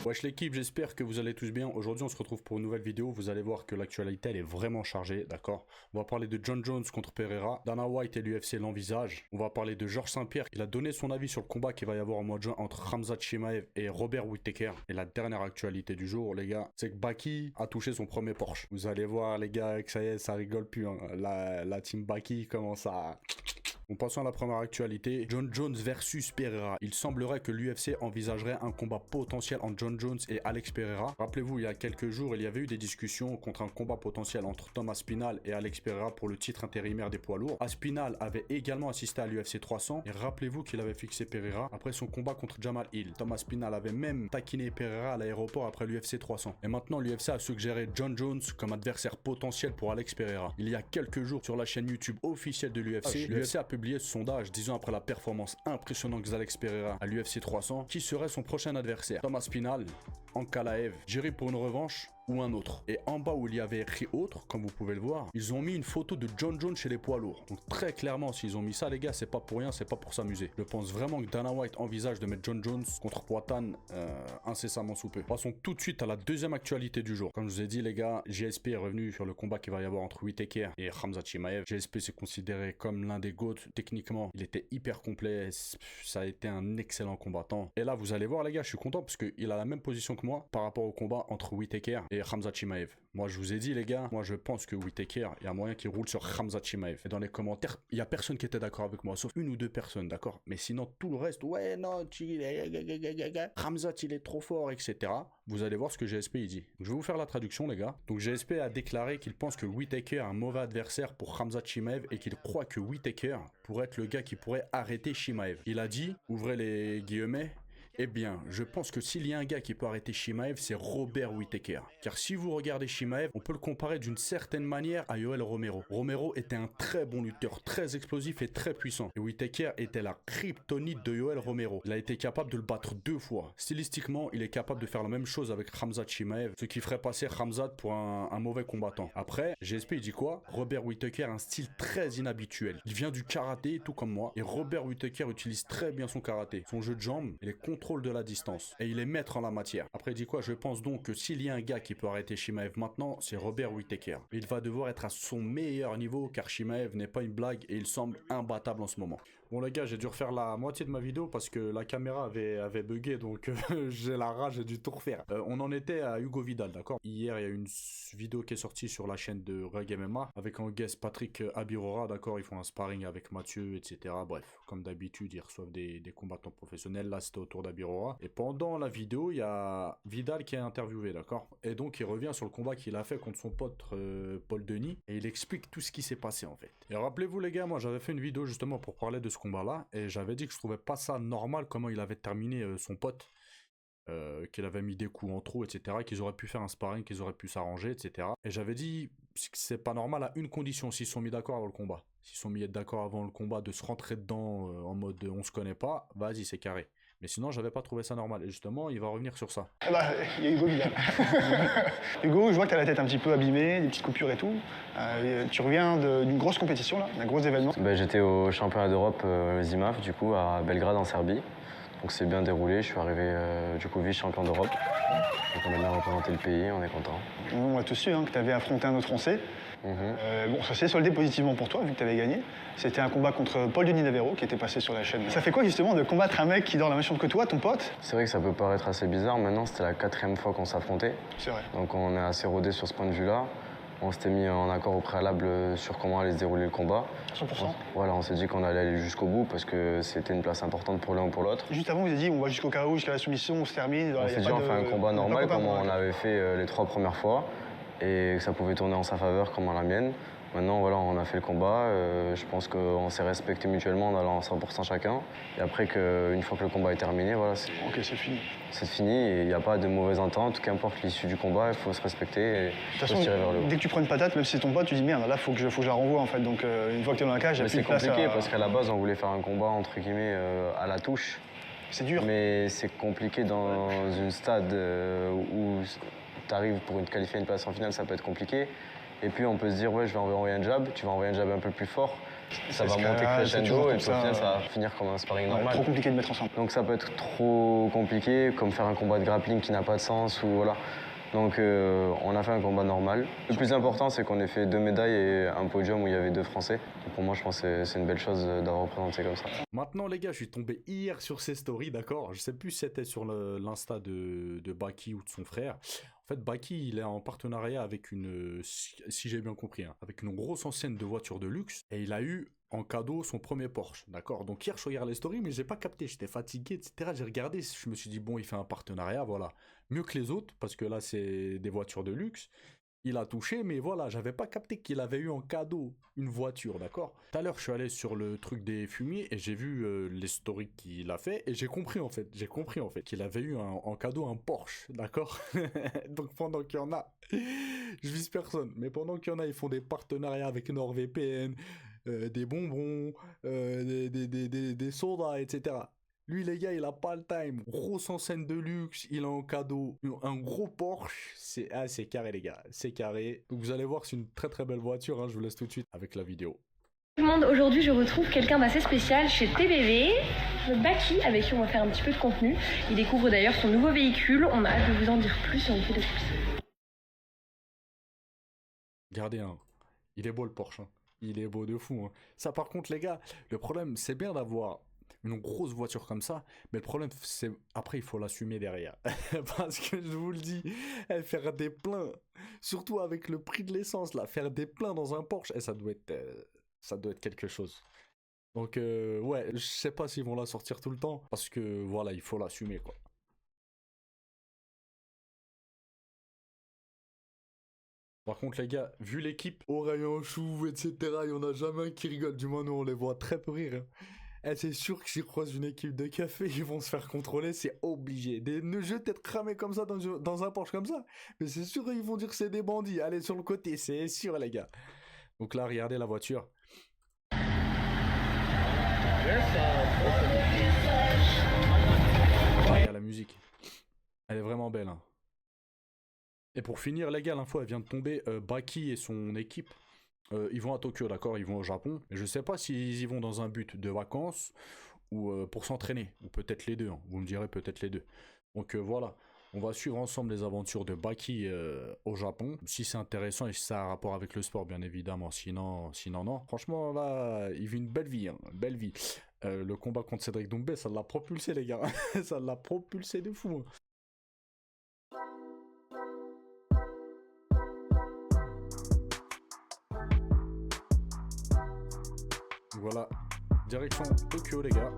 Wesh l'équipe, j'espère que vous allez tous bien. Aujourd'hui on se retrouve pour une nouvelle vidéo. Vous allez voir que l'actualité elle est vraiment chargée, d'accord. On va parler de Jon Jones contre Pereira. Dana White et l'UFC l'envisagent. On va parler de Georges Saint-Pierre. Il a donné son avis sur le combat qu'il va y avoir au mois de juin entre Khamzat Chimaev et Robert Whittaker. Et la dernière actualité du jour les gars, c'est que Baki a touché son premier Porsche. Vous allez voir les gars que ça y est, ça rigole plus, hein. La team Baki commence à... En passant à la première actualité, Jon Jones versus Pereira. Il semblerait que l'UFC envisagerait un combat potentiel entre Jon Jones et Alex Pereira. Rappelez-vous, il y a quelques jours, il y avait eu des discussions contre un combat potentiel entre Tom Aspinall et Alex Pereira pour le titre intérimaire des poids lourds. Aspinall avait également assisté à l'UFC 300 et rappelez-vous qu'il avait fixé Pereira après son combat contre Jamal Hill. Tom Aspinall avait même taquiné Pereira à l'aéroport après l'UFC 300. Et maintenant, l'UFC a suggéré Jon Jones comme adversaire potentiel pour Alex Pereira. Il y a quelques jours, sur la chaîne YouTube officielle de l'UFC, l'UFC a publié ce sondage disant après la performance impressionnante d'Alex Pereira à l'UFC 300 qui serait son prochain adversaire. Tom Aspinall, Ankalaev, Jerry pour une revanche ou un autre. Et en bas où il y avait écrit autre, comme vous pouvez le voir, ils ont mis une photo de Jon Jones chez les poids lourds. Donc très clairement, s'ils ont mis ça les gars, c'est pas pour rien, c'est pas pour s'amuser. Je pense vraiment que Dana White envisage de mettre Jon Jones contre Poatan incessamment sous peu. Passons tout de suite à la deuxième actualité du jour. Comme je vous ai dit les gars, GSP est revenu sur le combat qu'il va y avoir entre Whittaker et Khamzat Chimaev. GSP s'est considéré comme l'un des GOAT. Techniquement, il était hyper complet. Ça a été un excellent combattant. Et là, vous allez voir les gars, je suis content parce qu'il a la même position que moi par rapport au combat entre Whittaker et Khamzat Chimaev. Moi, je vous ai dit les gars, moi je pense que Whittaker, il y a moyen qu'il roule sur Khamzat Chimaev. Et dans les commentaires, il y a personne qui était d'accord avec moi, sauf une ou deux personnes, d'accord. Mais sinon, tout le reste, ouais, non, Khamzat il est trop fort, etc. Vous allez voir ce que GSP il dit. Je vais vous faire la traduction les gars. Donc GSP a déclaré qu'il pense que Whittaker est un mauvais adversaire pour Khamzat Chimaev et qu'il croit que Whittaker pourrait être le gars qui pourrait arrêter Chimaev. Il a dit, ouvrez les guillemets, eh bien, je pense que s'il y a un gars qui peut arrêter Chimaev, c'est Robert Whittaker. Car si vous regardez Chimaev, on peut le comparer d'une certaine manière à Yoel Romero. Romero était un très bon lutteur, très explosif et très puissant. Et Whittaker était la kryptonite de Yoel Romero. Il a été capable de le battre 2 fois. Stylistiquement, il est capable de faire la même chose avec Khamzat Chimaev, ce qui ferait passer Khamzat pour un mauvais combattant. Après, GSP il dit quoi? Robert Whittaker a un style très inhabituel. Il vient du karaté, tout comme moi. Et Robert Whittaker utilise très bien son karaté. Son jeu de jambes, il est contrôle de la distance et il est maître en la matière. Après il dit quoi? Je pense donc que s'il y a un gars qui peut arrêter Chimaev maintenant, c'est Robert Whittaker. Il va devoir être à son meilleur niveau car Chimaev n'est pas une blague et il semble imbattable en ce moment. Bon les gars, j'ai dû refaire la moitié de ma vidéo parce que la caméra avait bugué, donc j'ai la rage, j'ai dû tout refaire. On en était à Hugo Vidal, d'accord? Hier il y a une vidéo qui est sortie sur la chaîne de Reg MMA avec en guest Patrick Abirora, d'accord? Ils font un sparring avec Mathieu, etc. Bref, comme d'habitude ils reçoivent des combattants professionnels. Là c'était autour d'Abirora. Et pendant la vidéo, il y a Vidal qui est interviewé, d'accord? Et donc il revient sur le combat qu'il a fait contre son pote Paul Denis et il explique tout ce qui s'est passé en fait. Et rappelez-vous les gars, moi j'avais fait une vidéo justement pour parler de ce combat-là et j'avais dit que je trouvais pas ça normal comment il avait terminé son pote, qu'il avait mis des coups en trop, etc. Qu'ils auraient pu faire un sparring, qu'ils auraient pu s'arranger, etc. Et j'avais dit que c'est pas normal à une condition, s'ils sont mis d'accord avant le combat. S'ils sont mis d'accord avant le combat de se rentrer dedans en mode on se connaît pas, vas-y c'est carré. Mais sinon, j'avais pas trouvé ça normal. Et justement, il va revenir sur ça. Ah bah, il y a Hugo Vidal. Hugo, je vois que t'as la tête un petit peu abîmée, des petites coupures et tout. Tu reviens d'une grosse compétition, là, d'un gros événement. Bah, j'étais au championnat d'Europe ZIMAF, du coup, à Belgrade, en Serbie. Donc c'est bien déroulé, je suis arrivé du coup vice-champion d'Europe. Donc on a bien représenté le pays, on est content. On a tous su que t'avais affronté un autre Français. Bon, ça s'est soldé positivement pour toi, vu que t'avais gagné. C'était un combat contre Paul Denis Davero qui était passé sur la chaîne. Ça fait quoi justement de combattre un mec qui dort la même chambre que toi, ton pote? C'est vrai que ça peut paraître assez bizarre, maintenant c'était la 4e fois qu'on s'affrontait. C'est vrai. Donc on est assez rodé sur ce point de vue-là. On s'était mis en accord au préalable sur comment allait se dérouler le combat. 100%. Voilà, on s'est dit qu'on allait aller jusqu'au bout parce que c'était une place importante pour l'un ou pour l'autre. Juste avant, vous avez dit on va jusqu'au KO, jusqu'à la soumission, on se termine. On s'est dit on fait un combat normal comme on avait fait les 3 premières fois et que ça pouvait tourner en sa faveur comme en la mienne. Maintenant, voilà, on a fait le combat. Je pense qu'on s'est respecté mutuellement en allant à 100% chacun. Et après, une fois que le combat est terminé, voilà, ok, c'est fini. C'est fini et il n'y a pas de mauvaise entente. Qu'importe l'issue du combat, il faut se respecter et de toute façon, tirer vers le haut. Dès que tu prends une patate, même si c'est ton pote, tu dis merde, là, faut que je la renvoie en fait. Donc, une fois que tu es dans la cage, il n'y a plus de place. C'est compliqué parce qu'à la base, on voulait faire un combat entre guillemets à la touche. C'est dur. Mais c'est compliqué dans une stade où tu arrives pour qualifier une place en finale, ça peut être compliqué. Et puis on peut se dire, ouais, je vais envoyer un jab, tu vas envoyer un jab un peu plus fort. Ça va monter crescendo et puis au final, ça va finir comme un sparring normal. Trop compliqué de mettre ensemble. Donc ça peut être trop compliqué, comme faire un combat de grappling qui n'a pas de sens ou voilà. Donc on a fait un combat normal. Le plus important, c'est qu'on ait fait 2 médailles et un podium où il y avait 2 Français. Et pour moi, je pense que c'est une belle chose d'avoir représenté comme ça. Maintenant, les gars, je suis tombé hier sur ces stories, d'accord? Je sais plus si c'était sur l'Insta de Baki ou de son frère. En fait, Baki, il est en partenariat avec si j'ai bien compris, hein, avec une grosse enseigne de voitures de luxe. Et il a eu en cadeau son premier Porsche, d'accord? Donc hier, je regarde les stories, mais j'ai pas capté. J'étais fatigué, etc. J'ai regardé, je me suis dit, bon, il fait un partenariat, voilà. Mieux que les autres, parce que là, c'est des voitures de luxe. Il a touché, mais voilà, j'avais pas capté qu'il avait eu en cadeau une voiture, d'accord? Tout à l'heure, je suis allé sur le truc des fumiers et j'ai vu les stories qu'il a fait et j'ai compris en fait qu'il avait eu en cadeau un Porsche, d'accord? Donc pendant qu'il y en a, je vise personne, mais pendant qu'il y en a, ils font des partenariats avec NordVPN, des bonbons, des sodas, etc. Lui, les gars, il a pas le time. Grosse enseigne de luxe, il a en cadeau un gros Porsche. C'est carré, les gars. C'est carré. Donc, vous allez voir, c'est une très très belle voiture. Hein. Je vous laisse tout de suite avec la vidéo. Tout le monde, aujourd'hui, je retrouve quelqu'un d'assez spécial chez TBV, Baki, avec qui on va faire un petit peu de contenu. Il découvre d'ailleurs son nouveau véhicule. On a hâte de vous en dire plus sur les faits de plus. Regardez, hein. Il est beau le Porsche. Hein. Il est beau de fou. Hein. Ça, par contre, les gars, le problème, c'est bien d'avoir une grosse voiture comme ça, mais le problème, c'est après, il faut l'assumer derrière. Parce que je vous le dis, faire des pleins, surtout avec le prix de l'essence, là, faire des pleins dans un Porsche, ça doit être quelque chose. Donc, ouais, je sais pas s'ils vont la sortir tout le temps, parce que, voilà, il faut l'assumer, quoi. Par contre, les gars, vu l'équipe, oreille en chou, etc., il y en a jamais un qui rigole. Du moins, nous, on les voit très peu rire. Eh, c'est sûr que s'ils croisent une équipe de café, ils vont se faire contrôler, c'est obligé. Des jeux peut-être cramés comme ça dans un Porsche comme ça. Mais c'est sûr, ils vont dire que c'est des bandits. Allez, sur le côté, c'est sûr, les gars. Donc là, regardez la voiture. Regarde la musique. Elle est vraiment belle, hein. Et pour finir, les gars, l'info, elle vient de tomber. Baki et son équipe, ils vont à Tokyo, d'accord? Ils vont au Japon. Et je sais pas s'ils y vont dans un but de vacances ou pour s'entraîner. Ou peut-être les deux. Hein. Vous me direz peut-être les deux. Donc voilà. On va suivre ensemble les aventures de Baki au Japon. Si c'est intéressant et si ça a un rapport avec le sport, bien évidemment. Sinon non. Franchement, là, il vit une belle vie. Hein. Belle vie. Le combat contre Cédric Doumbé, ça l'a propulsé, les gars. Ça l'a propulsé de fou. Hein. Voilà, direction Tokyo, les gars.